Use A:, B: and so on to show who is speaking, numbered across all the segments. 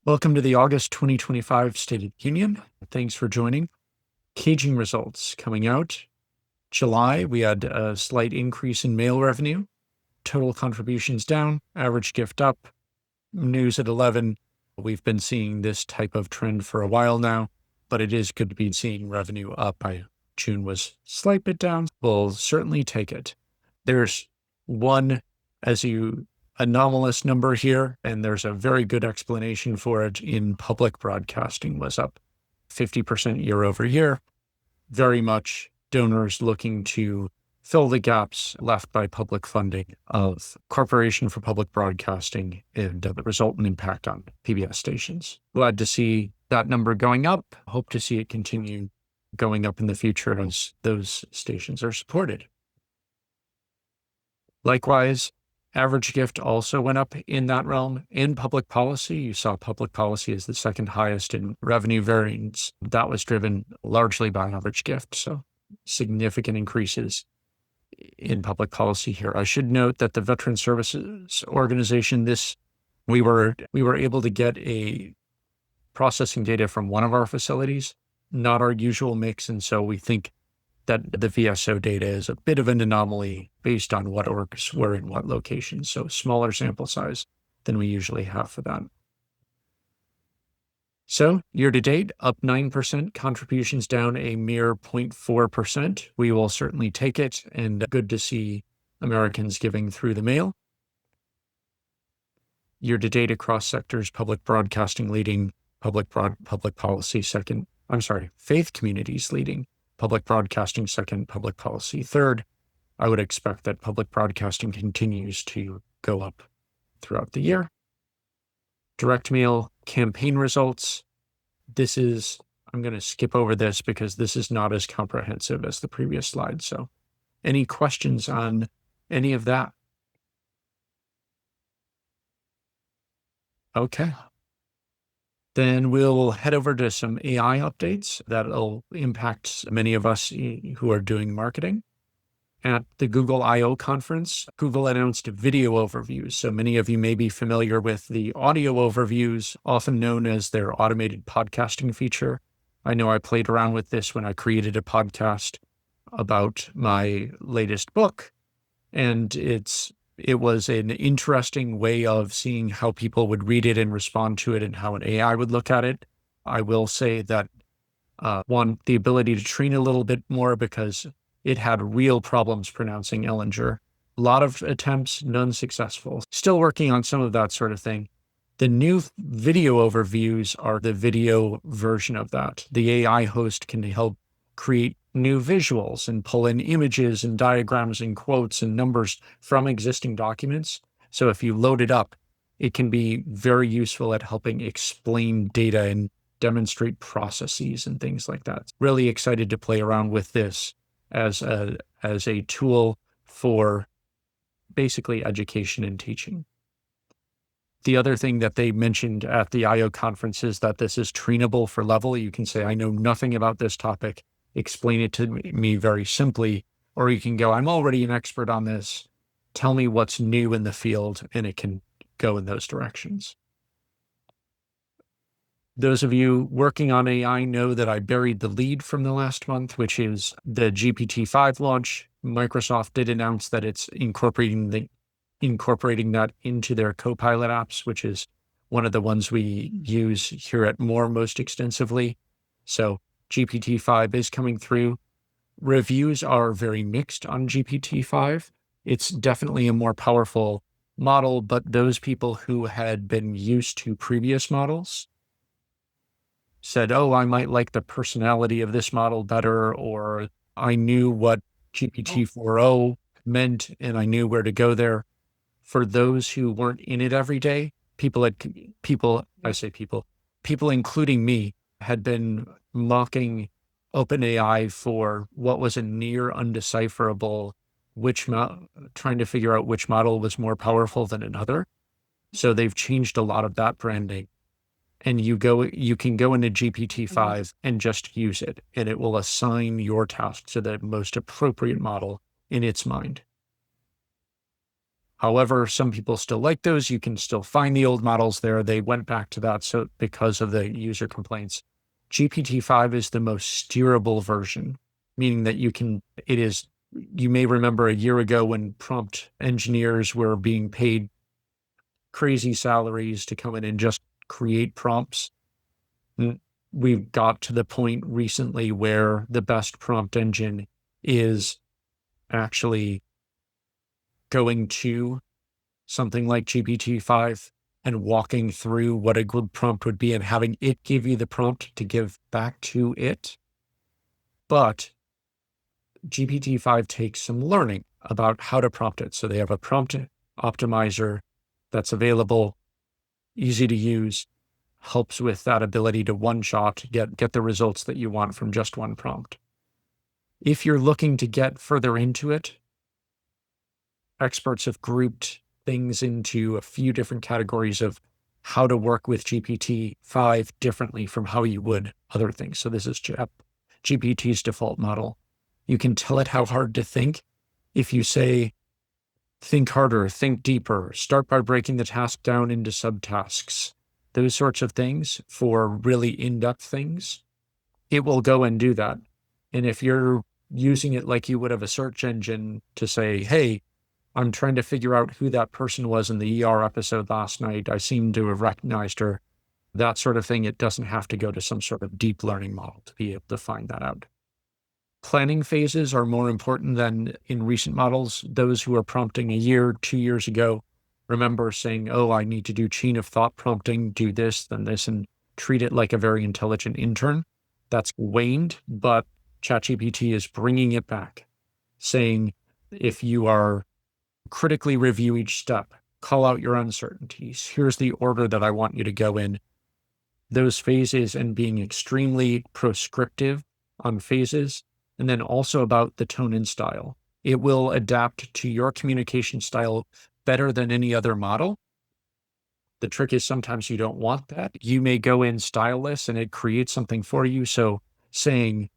A: Welcome to the August 2025 State of the Union. Thanks for joining. Caging results coming out. July, we had a slight increase in mail revenue. Total contributions down, average gift up. News at 11. We've been seeing this type of trend for a while now, but it is good to be seeing revenue up. June was a slight bit down. We'll certainly take it. There's one, anomalous number here, and there's a very good explanation for it. In public broadcasting was up 50% year over year. Very much donors looking to fill the gaps left by public funding of Corporation for Public Broadcasting and the resultant impact on PBS stations. Glad to see that number going up. Hope to see it continue going up in the future as those stations are supported. Likewise, average gift also went up in that realm. In public policy, you saw public policy as the second highest in revenue variance. That was driven largely by average gift, so significant increases in public policy here. I should note that the Veteran Services Organization, we were able to get a processing data from one of our facilities, not our usual mix, and so we think that the VSO data is a bit of an anomaly based on what orgs were in what locations, so smaller sample size than we usually have for that. So year to date, up 9%, contributions down a mere 0.4%. We will certainly take it, and good to see Americans giving through the mail. Year to date across sectors, public broadcasting leading, public policy second. Faith communities leading, public broadcasting second, public policy third. I would expect that public broadcasting continues to go up throughout the year. Direct mail campaign results. I'm going to skip over this because this is not as comprehensive as the previous slide. So any questions on any of that? Okay. Then we'll head over to some AI updates that'll impact many of us who are doing marketing. At the Google I/O conference, Google announced video overviews. So many of you may be familiar with the audio overviews, often known as their automated podcasting feature. I know I played around with this when I created a podcast about my latest book, and it was an interesting way of seeing how people would read it and respond to it and how an AI would look at it. I will say that, one, the ability to train a little bit more because it had real problems pronouncing Ellinger. A lot of attempts, none successful. Still working on some of that sort of thing. The new video overviews are the video version of that. The AI host can help create new visuals and pull in images and diagrams and quotes and numbers from existing documents. So if you load it up, it can be very useful at helping explain data and demonstrate processes and things like that. Really excited to play around with this as a tool for basically education and teaching. The other thing that they mentioned at the I/O conference is that this is trainable for level. You can say, I know nothing about this topic. Explain it to me very simply, or you can go, I'm already an expert on this. Tell me what's new in the field, and it can go in those directions. Those of you working on AI know that I buried the lead from the last month, which is the GPT-5 launch. Microsoft did announce that it's incorporating that into their Copilot apps, which is one of the ones we use here at More most extensively. So GPT-5 is coming through. Reviews are very mixed on GPT-5. It's definitely a more powerful model, but those people who had been used to previous models said, oh, I might like the personality of this model better, or I knew what GPT-4o meant and I knew where to go there. For those who weren't in it every day, people including me, had been mocking OpenAI for what was a near undecipherable trying to figure out which model was more powerful than another. So they've changed a lot of that branding. And you can go into GPT-5 and just use it, and it will assign your task to the most appropriate model in its mind. However, some people still like those. You can still find the old models there. They went back to that so because of the user complaints. GPT-5 is the most steerable version, meaning that you may remember a year ago when prompt engineers were being paid crazy salaries to come in and just create prompts. We've got to the point recently where the best prompt engine is actually going to something like GPT-5 and walking through what a good prompt would be and having it give you the prompt to give back to it. But GPT-5 takes some learning about how to prompt it. So they have a prompt optimizer that's available, easy to use, helps with that ability to one-shot get the results that you want from just one prompt. If you're looking to get further into it, experts have grouped things into a few different categories of how to work with GPT-5 differently from how you would other things. So this is GPT's default model. You can tell it how hard to think. If you say, think harder, think deeper, start by breaking the task down into subtasks, those sorts of things for really in-depth things, it will go and do that. And if you're using it like you would have a search engine to say, hey, I'm trying to figure out who that person was in the ER episode last night, I seem to have recognized her, that sort of thing, it doesn't have to go to some sort of deep learning model to be able to find that out. Planning phases are more important than in recent models. Those who are prompting a year, 2 years ago, remember saying, oh, I need to do chain of thought prompting, do this, then this, and treat it like a very intelligent intern. That's waned, but ChatGPT is bringing it back, saying, if you are critically review each step, call out your uncertainties, here's the order that I want you to go in, those phases, and being extremely prescriptive on phases, and then also about the tone and style. It will adapt to your communication style better than any other model. The trick is sometimes you don't want that. You may go in styleless and it creates something for you. So saying,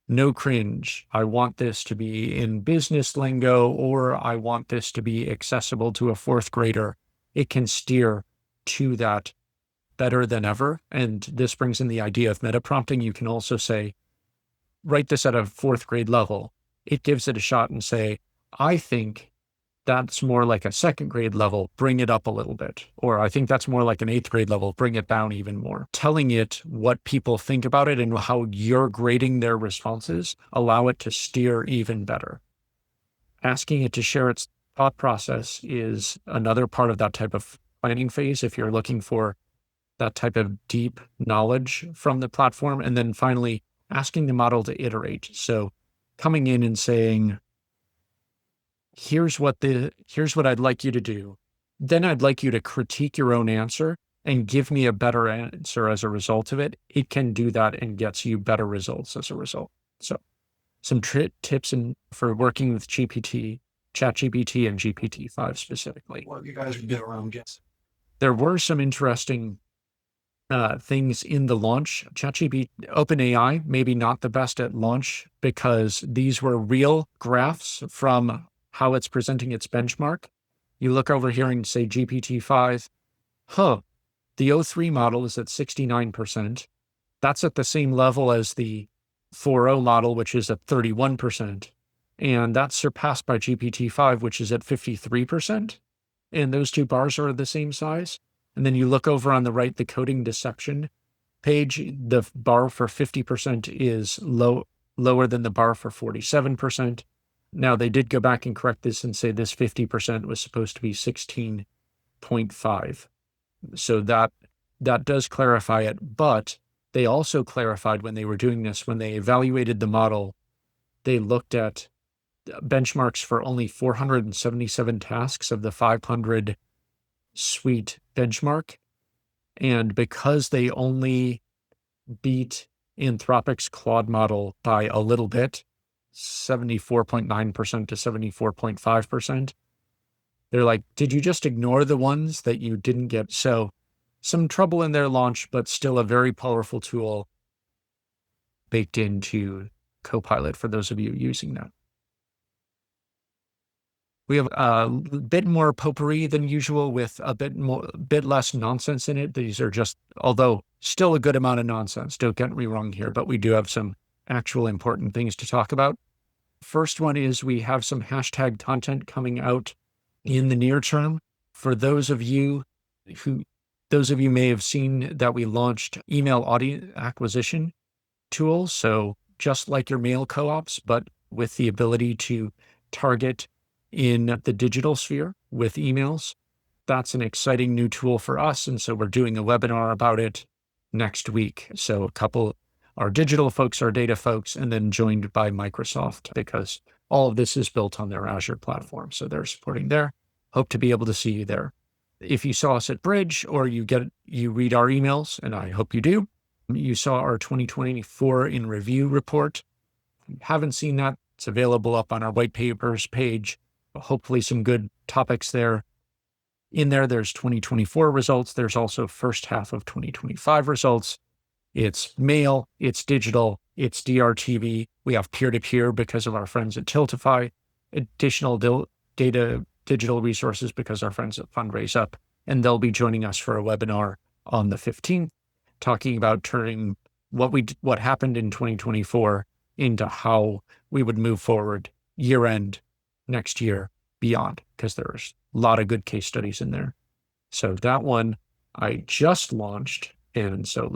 A: no cringe, I want this to be in business lingo, or I want this to be accessible to a fourth grader, it can steer to that better than ever. And this brings in the idea of meta prompting. You can also say, write this at a fourth grade level. It gives it a shot and say, I think that's more like a second grade level, bring it up a little bit. Or I think that's more like an eighth grade level, bring it down even more. Telling it what people think about it and how you're grading their responses, allow it to steer even better. Asking it to share its thought process is another part of that type of planning phase if you're looking for that type of deep knowledge from the platform. And then finally, asking the model to iterate. So coming in and saying, here's what I'd like you to do. Then I'd like you to critique your own answer and give me a better answer as a result of it. It can do that and gets you better results as a result. So some tips for working with ChatGPT and GPT-5 specifically.
B: What have you guys been around? Yes.
A: There were some interesting things in the launch. ChatGPT, OpenAI, maybe not the best at launch because these were real graphs from how it's presenting its benchmark. You look over here and say GPT-5, the O3 model is at 69%. That's at the same level as the 4.0 model, which is at 31%. And that's surpassed by GPT-5, which is at 53%. And those two bars are the same size. And then you look over on the right, the coding deception page, the bar for 50% is lower than the bar for 47%. Now, they did go back and correct this and say this 50% was supposed to be 16.5. So that does clarify it. But they also clarified when they were doing this, when they evaluated the model, they looked at benchmarks for only 477 tasks of the 500 suite benchmark. And because they only beat Anthropic's Claude model by a little bit, 74.9% to 74.5%, they're like, did you just ignore the ones that you didn't get? So some trouble in their launch, but still a very powerful tool baked into Copilot for those of you using that. We have a bit more potpourri than usual with bit less nonsense in it. These are just, although still a good amount of nonsense, don't get me wrong here, but we do have some actual important things to talk about. First one is we have some hashtag content coming out in the near term. For who, those of you may have seen that we launched email audience acquisition tools. So just like your mail co-ops, but with the ability to target in the digital sphere with emails. That's an exciting new tool for us. And so we're doing a webinar about it next week. So our digital folks, our data folks, and then joined by Microsoft because all of this is built on their Azure platform. So they're supporting there. Hope to be able to see you there. If you saw us at Bridge or you read our emails, and I hope you do, you saw our 2024 in review report. If you haven't seen that, it's available up on our white papers page. Hopefully some good topics there. In there, there's 2024 results. There's also first half of 2025 results. It's mail, it's digital, it's DRTV. We have peer-to-peer because of our friends at Tiltify, additional data digital resources because our friends at Fundraise Up, and they'll be joining us for a webinar on the 15th, talking about turning what happened in 2024 into how we would move forward year end next year beyond, because there's a lot of good case studies in there. So that one I just launched. And so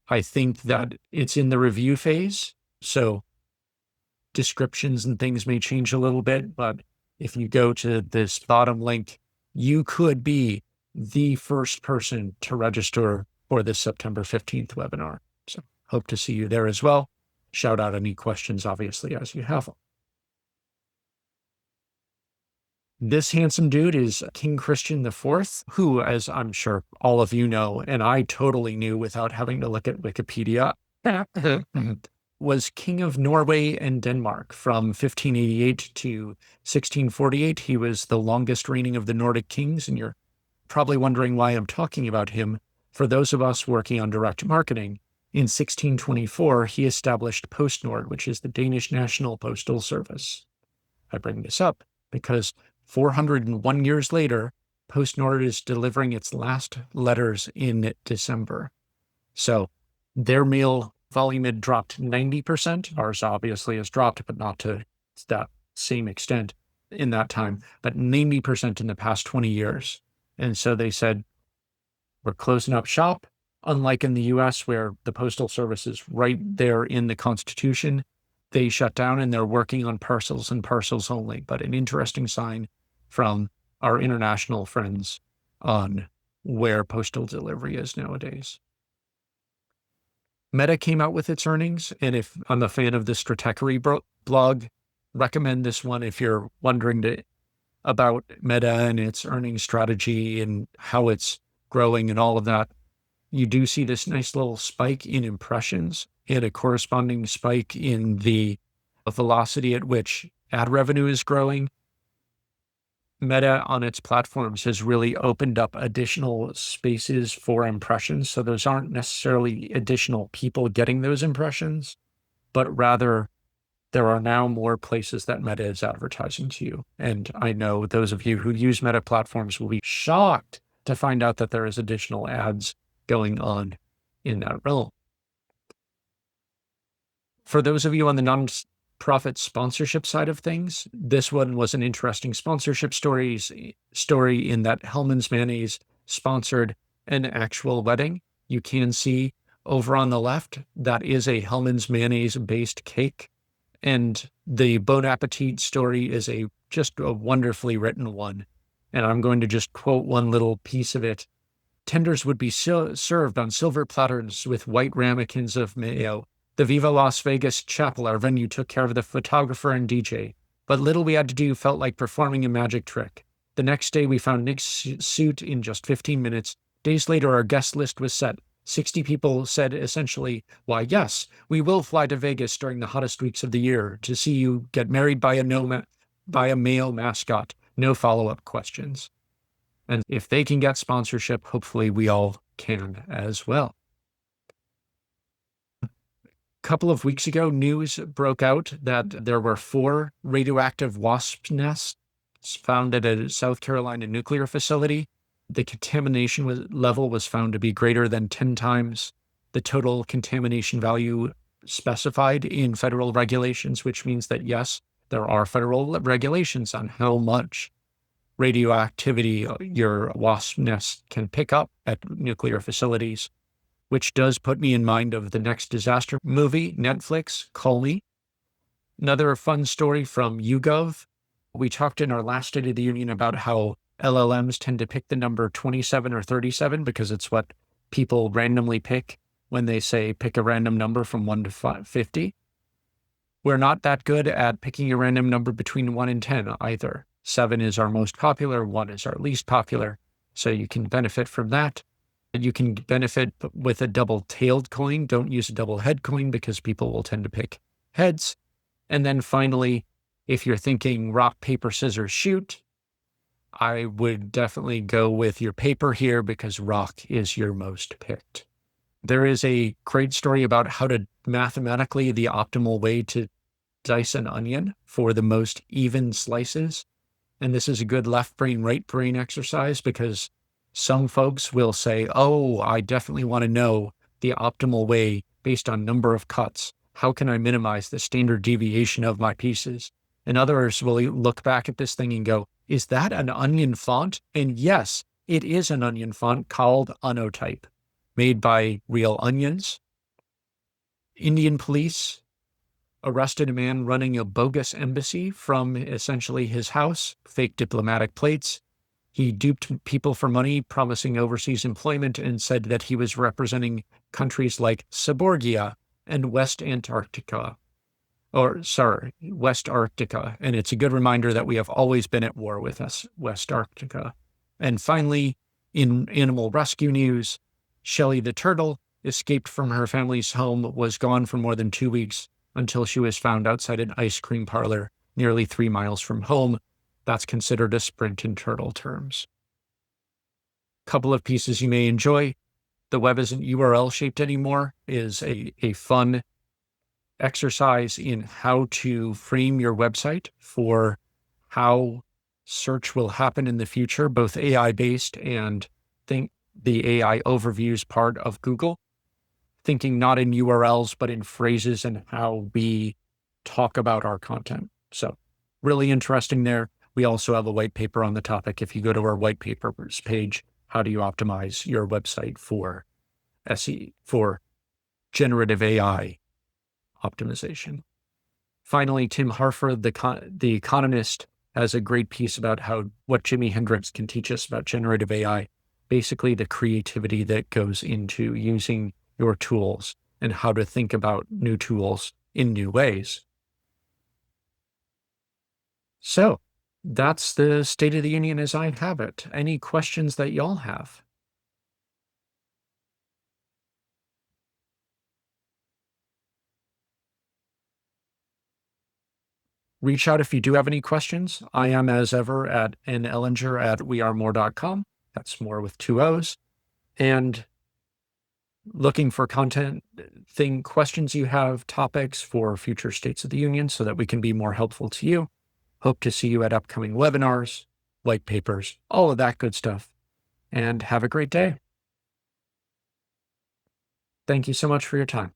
A: I think that it's in the review phase. So descriptions and things may change a little bit, but if you go to this bottom link, you could be the first person to register for this September 15th webinar. So hope to see you there as well. Shout out any questions, obviously, as you have them. This handsome dude is King Christian IV, who, as I'm sure all of you know, and I totally knew without having to look at Wikipedia, was King of Norway and Denmark from 1588 to 1648. He was the longest reigning of the Nordic kings, and you're probably wondering why I'm talking about him. For those of us working on direct marketing, in 1624, he established PostNord, which is the Danish National Postal Service. I bring this up because 401 years later, PostNord is delivering its last letters in December. So their mail volume had dropped 90%. Ours obviously has dropped, but not to that same extent in that time, but 90% in the past 20 years. And so they said, we're closing up shop. Unlike in the US, where the Postal Service is right there in the Constitution, they shut down and they're working on parcels and parcels only. But an interesting sign from our international friends on where postal delivery is nowadays. Meta came out with its earnings, and if I'm a fan of the Stratechery blog, recommend this one if you're wondering about Meta and its earnings strategy and how it's growing and all of that. You do see this nice little spike in impressions and a corresponding spike in the velocity at which ad revenue is growing. Meta on its platforms has really opened up additional spaces for impressions. So those aren't necessarily additional people getting those impressions, but rather there are now more places that Meta is advertising to you. And I know those of you who use Meta platforms will be shocked to find out that there is additional ads going on in that realm. For those of you on the nonprofit sponsorship side of things, this one was an interesting sponsorship story in that Hellmann's Mayonnaise sponsored an actual wedding. You can see over on the left, that is a Hellmann's Mayonnaise based cake. And the Bon Appetit story is just a wonderfully written one. And I'm going to just quote one little piece of it. Tenders would be served on silver platters with white ramekins of mayo. The Viva Las Vegas Chapel, our venue, took care of the photographer and DJ. But little we had to do felt like performing a magic trick. The next day, we found Nick's suit in just 15 minutes. Days later, our guest list was set. 60 people said essentially, why, yes, we will fly to Vegas during the hottest weeks of the year to see you get married by a male mascot. No follow-up questions. And if they can get sponsorship, hopefully we all can as well. A couple of weeks ago, news broke out that there were 4 radioactive wasp nests It's found at a South Carolina nuclear facility. The contamination level was found to be greater than 10 times the total contamination value specified in federal regulations, which means that, yes, there are federal regulations on how much radioactivity your wasp nest can pick up at nuclear facilities, which does put me in mind of the next disaster movie, Netflix, Call Me. Another fun story from YouGov. We talked in our last State of the Union about how LLMs tend to pick the number 27 or 37 because it's what people randomly pick when they say pick a random number from 1 to 50. We're not that good at picking a random number between 1 and 10 either. 7 is our most popular, 1 is our least popular. So you can benefit from that. And you can benefit with a double-tailed coin. Don't use a double-head coin because people will tend to pick heads. And then finally, if you're thinking rock, paper, scissors, shoot, I would definitely go with your paper here because rock is your most picked. There is a great story about how to mathematically the optimal way to dice an onion for the most even slices. And this is a good left brain, right brain exercise because some folks will say, oh, I definitely want to know the optimal way based on number of cuts. How can I minimize the standard deviation of my pieces? And others will look back at this thing and go, is that an onion font? And yes, it is an onion font called Onotype, made by real onions. Indian police arrested a man running a bogus embassy from essentially his house, fake diplomatic plates. He duped people for money, promising overseas employment, and said that he was representing countries like Seborgia and West Antarctica. West Arctica. And it's a good reminder that we have always been at war with us, West Arctica. And finally, in animal rescue news, Shelley the turtle escaped from her family's home, was gone for more than 2 weeks until she was found outside an ice cream parlor nearly 3 miles from home. That's considered a sprint in turtle terms. Couple of pieces you may enjoy. The web isn't URL shaped anymore is a fun exercise in how to frame your website for how search will happen in the future, both AI-based and think the AI overviews part of Google, thinking not in URLs, but in phrases and how we talk about our content. So really interesting there. We also have a white paper on the topic. If you go to our white papers page, how do you optimize your website for for generative AI optimization? Finally, Tim Harford, the economist, has a great piece about what Jimi Hendrix can teach us about generative AI, basically the creativity that goes into using your tools and how to think about new tools in new ways. So that's the State of the Union as I have it. Any questions that y'all have? Reach out if you do have any questions. I am, as ever, at nellinger@wearemore.com. That's more with 2 O's. And looking for questions you have, topics for future States of the Union so that we can be more helpful to you. Hope to see you at upcoming webinars, white papers, all of that good stuff. And have a great day. Thank you so much for your time.